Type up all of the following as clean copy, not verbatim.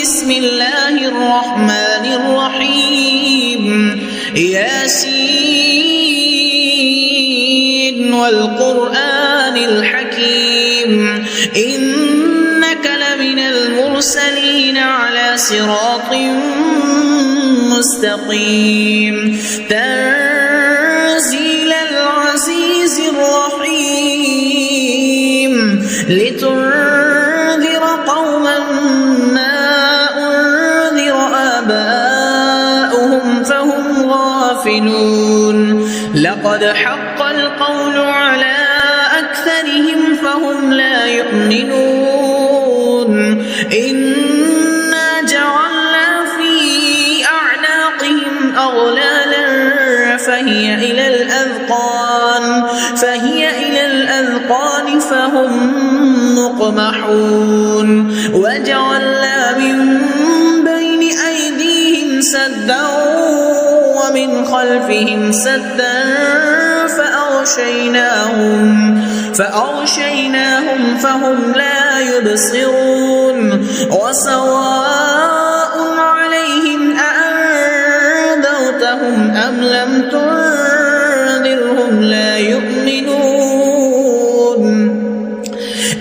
بسم الله الرحمن الرحيم ياسين والقرآن الحكيم إنك لمن المرسلين على صراط مستقيم تنزيل العزيز الرحيم لتنذر قوما ما أنذر آباؤهم فهم غافلون لقد حق القول على أكثرهم فهم لا يؤمنون إنا جعلنا في أعناقهم أغلالا فهي إلى الأذقان فهم مقمحون وجعلنا من بين أيديهم سدا ومن خلفهم سدا فأغشيناهم فهم لا يبصرون وسواء عليهم أأنذرتهم أم لم تنذرهم لا يؤمنون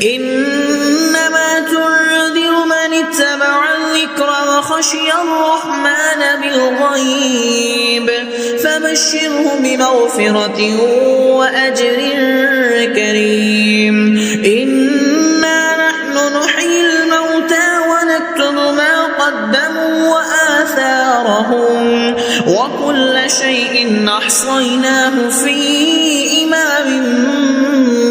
إنما تنذر من اتبع الذكر وخشي الرحمن بالغيب فبشره بمغفرة وأجر كريم إنا نحن نحيي الموتى ونكتب ما قدموا وآثارهم وكل شيء أحصيناه في إمام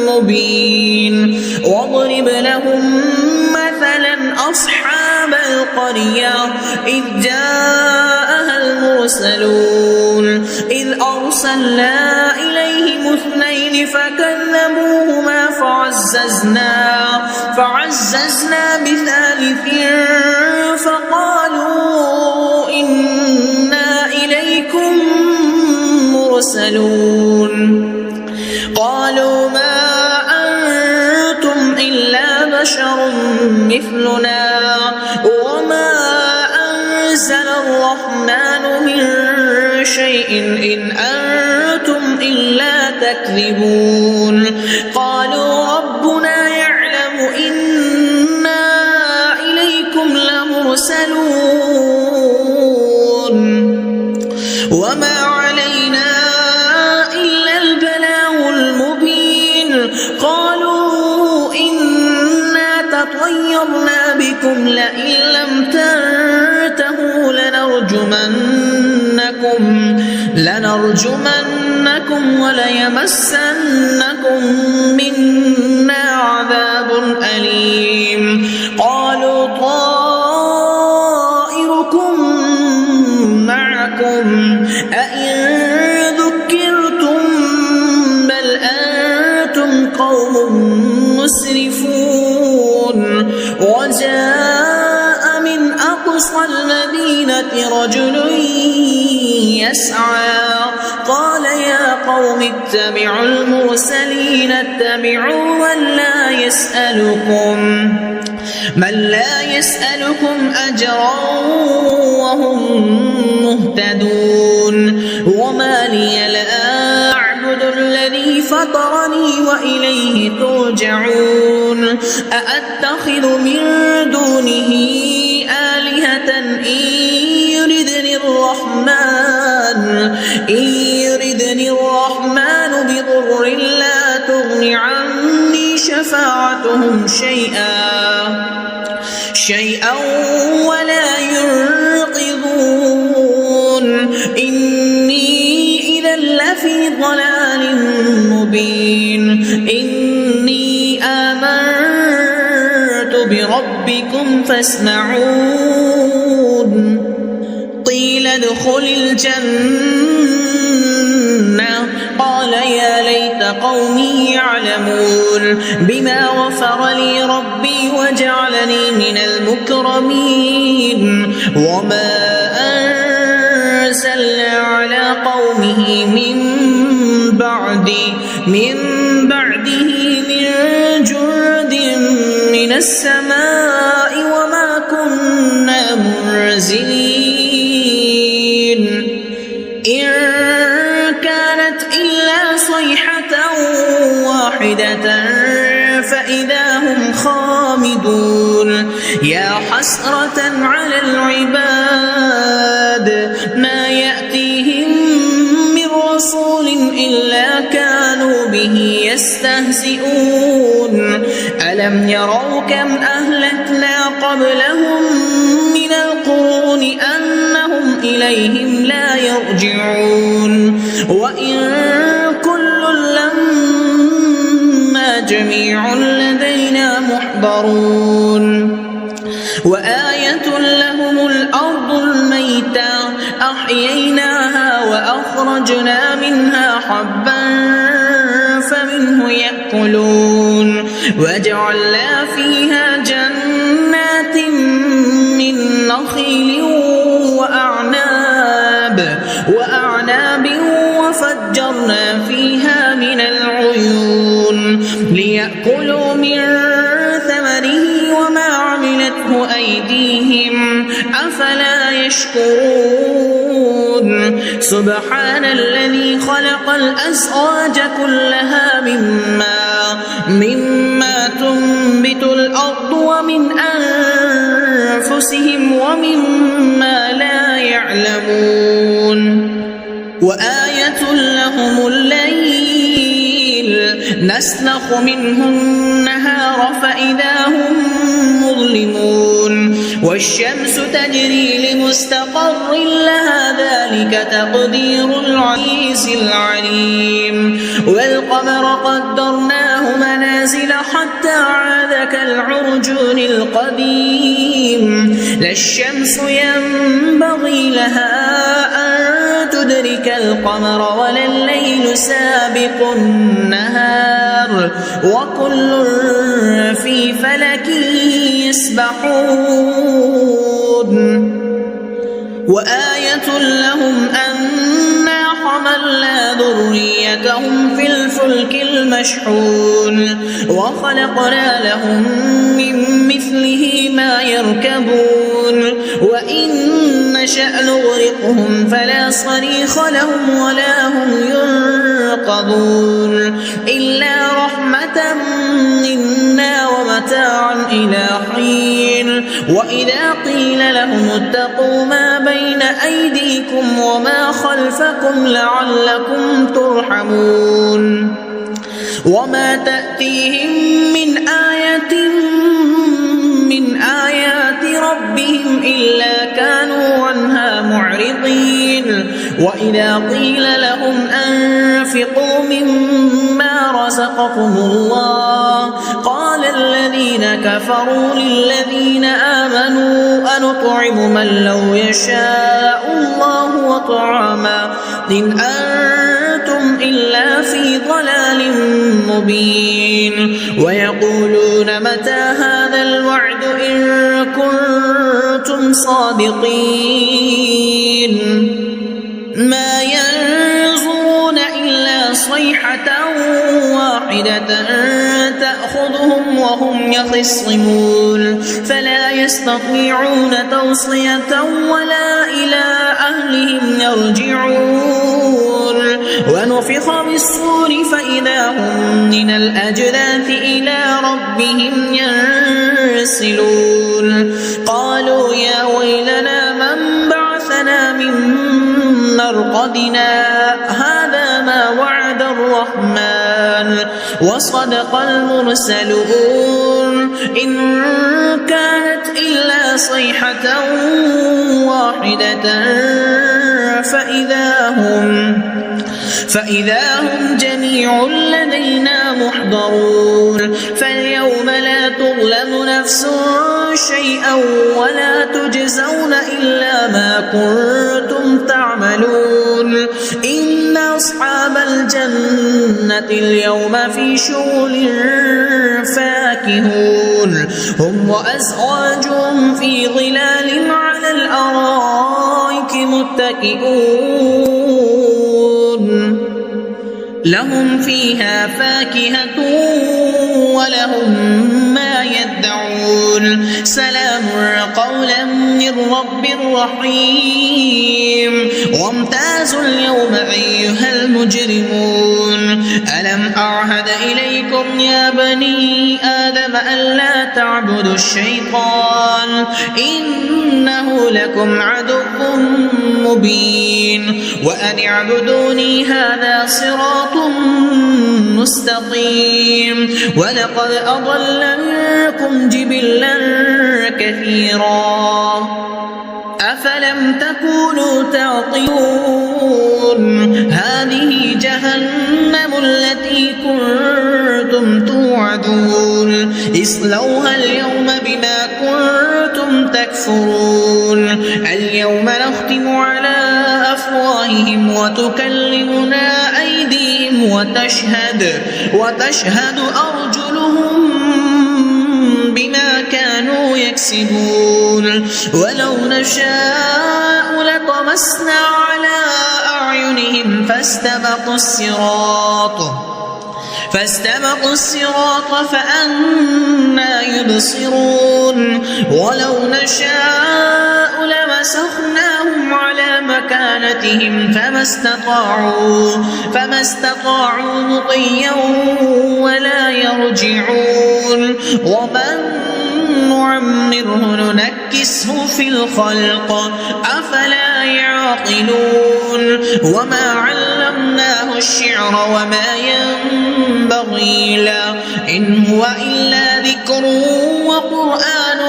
مبين واضرب لهم مثلا أصحاب القرية إذ جاءها المرسلون إذ أرسلنا إليهم اثنين فكذبوهما فعززنا بثالث فقالوا إنا إليكم مرسلون قالوا ما أنتم إلا بشر مثلنا وما أنزل الرحمن من شيء إن أنتم إلا تكذبون قالوا ربنا يعلم إنا إليكم لمرسلون وما علينا إلا البلاغ المبين قالوا إنا تطيرنا بكم لئن لم تنتهوا لنرجمنكم وليمسنكم منا عذاب أليم قالوا طائركم معكم أئن ذكرتم بل أنتم قوم مسرفون وجاء من أقصى المدينة رجل يسعى قال يا قوم اتبعوا المرسلين اتبعوا من لا يسألكم أجرا وهم مهتدون وما لي لا أعبد الذي فطرني وإليه ترجعون أأتخذ من دونه آلهة إن يردني الرحمن بضر لا تغن عني شفاعتهم شيئا ولا ينقذون إني إذا لفي ضلال مبين إني آمنت بربكم فاسمعون قيل ادخل الجنة قال يا ليت قومي يعلمون بما غفر لي ربي وجعلني من المكرمين وما أنزلنا على قومه من بعده من جند من السماء وما كنا منزلين إن كانت إلا صيحة واحدة فإذا هم خامدون يا حسرة على العباد ما يأتيهم من رسول إلا كانوا به يستهزئون ألم يروا كم أهلكنا قبلهم من القرون أنهم إليهم لا يرجعون وإن كل لما جميع لدينا محضرون وآية لهم الأرض الميتة أحييناها وأخرجنا منها حبا فمنه يأكلون وجعلنا فيها جنات من نخيل وأعناب وفجرنا فيها من العيون ليأكلوا من ثمره وما عملته أيديهم أفلا يشكرون سبحان الذي خلق الأزواج كلها مما تنبت الأرض ومن أنفسهم ومما لا يعلمون وآية لهم الليل نسلخ منه النهار فإذا هم مظلمون والشمس تجري لمستقر لها ذلك تقدير العزيز العليم والقمر قدرناه منازل حتى عاد كالعرجون القديم لا الشمس ينبغي لها أن تدرك القمر ولا الليل سابق النهار وكل في فلك يسبحون وآية لهم أنا حملنا ذريتهم في الفلك المشحون وخلقنا لهم من مثله ما يركبون وإن نشأ نغرقهم فلا صريخ لهم ولا هم ينقذون إلا رحمة منا ومتاعا إلى حين وإذا قيل لهم اتقوا ما بين أيديكم وما خلفكم لعلكم ترحمون وما تأتيهم من آية من آيات ربهم إلا كانوا عنها معرضين وإذا قيل لهم أنفقوا مما رزقكم الله قال الذين كفروا للذين آمنوا أنطعم من لو يشاء الله وطعما إن أنتم إلا في ضلال مبين ويقولون متى هذا الوعد إن كنتم صادقين ما ينظرون إلا صيحة واحدة تأخذهم وهم يخصمون فلا يستطيعون توصية ولا إلى أهلهم يرجعون ونفخ بالصور فإذا هم من الأجداث إلى ربهم ينسلون قالوا يا ويلنا من بعثنا من مرقدنا هذا ما وعد الرحمن وصدق المرسلون إن كانت إلا صيحة واحدة فإذا هم جميع لدينا محضرون فاليوم لا تظلم نفس شيئا ولا تجزون إلا ما كنتم تعملون إن أصحاب الجنة اليوم في شغل فاكهون هم وأزواجهم في ظلال على الأرائك متكئون لهم فيها فاكهة ولهم ما يدعون يعقلون سلام قولا من رب رحيم وامتازوا اليوم أيها المجرمون ألم أعهد إليكم يا بني آدم ألا تعبدوا الشيطان إنه لكم عدو مبين وأن اعبدوني هذا صراط مستقيم ولقد أضل منكم جبلا كثيرا أفلم تكونوا تعقلون هذه جهنم التي كنتم توعدون اصلوها اليوم بما كنتم تكفرون اليوم نختم على أفواههم وتكلمنا أيديهم وتشهد أرجلهم بما كانوا يكسبون ولو نشاء لطمسنا على أعينهم فاستبقوا الصراط فأنى يبصرون ولو نشاء لمسخناهم على مكانتهم فما استطاعوا مضيا ولا يرجعون ومن نعمره ننكسه في الخلق أفلا يعقلون وما علمناه الشعر وما ينبغي له إن هو إلا ذكر وقرآن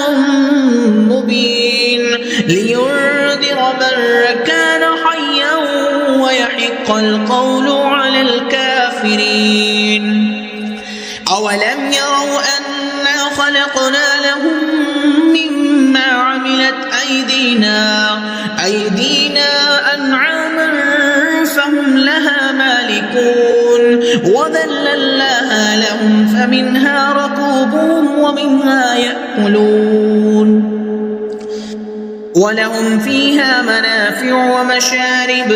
مبين لينذر من كان حيا ويحق القول على الكافرين أولم يروا أنا خلقنا لهم مما عملت أيدينا أنعاما فهم لها مالكون وذللناها لهم فمنها ركوبهم ومنها يأكلون ولهم فيها منافع ومشارب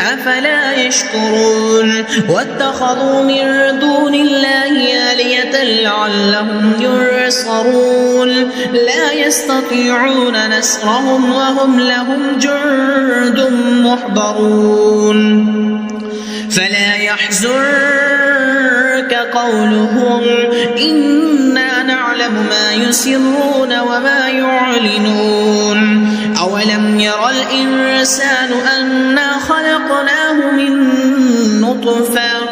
أفلا يشكرون واتخذوا من دون الله آلهة لعلهم ينصرون لا يستطيعون نصرهم وهم لهم جند محضرون فلا يحزنك قولهم إنا نعلم ما يسرون وما يعلنون أولم ير الإنسان أنا خلقناه من نطفة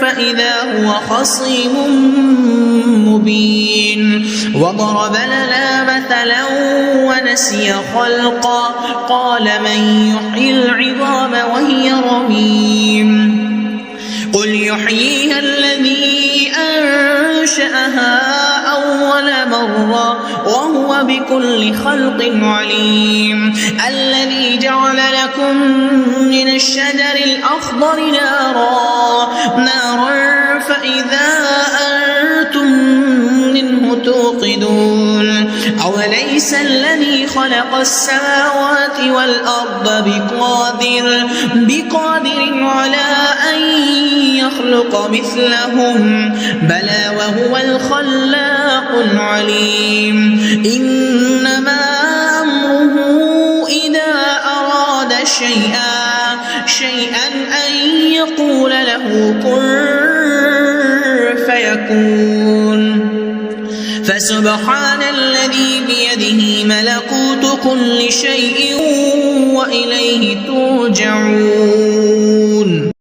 فإذا هو خصيم مبين وضرب لنا مثلا ونسي خلقا قال من يحيي العظام وهي رميم قل يحييها الذي أنشأها أول مرة وهو بكل خلق عليم الذي جعل لكم من الشجر الأخضر نارا فإذا أنتم منه توقدون أوليس الذي خلق السماوات والأرض بقادر على أن يخلق مثلهم بلى وهو الخلاق العليم إنما أمره إذا أراد شيئا أن يقول له كن فيكون فسبحان الذي بيده ملكوت كل شيء وإليه ترجعون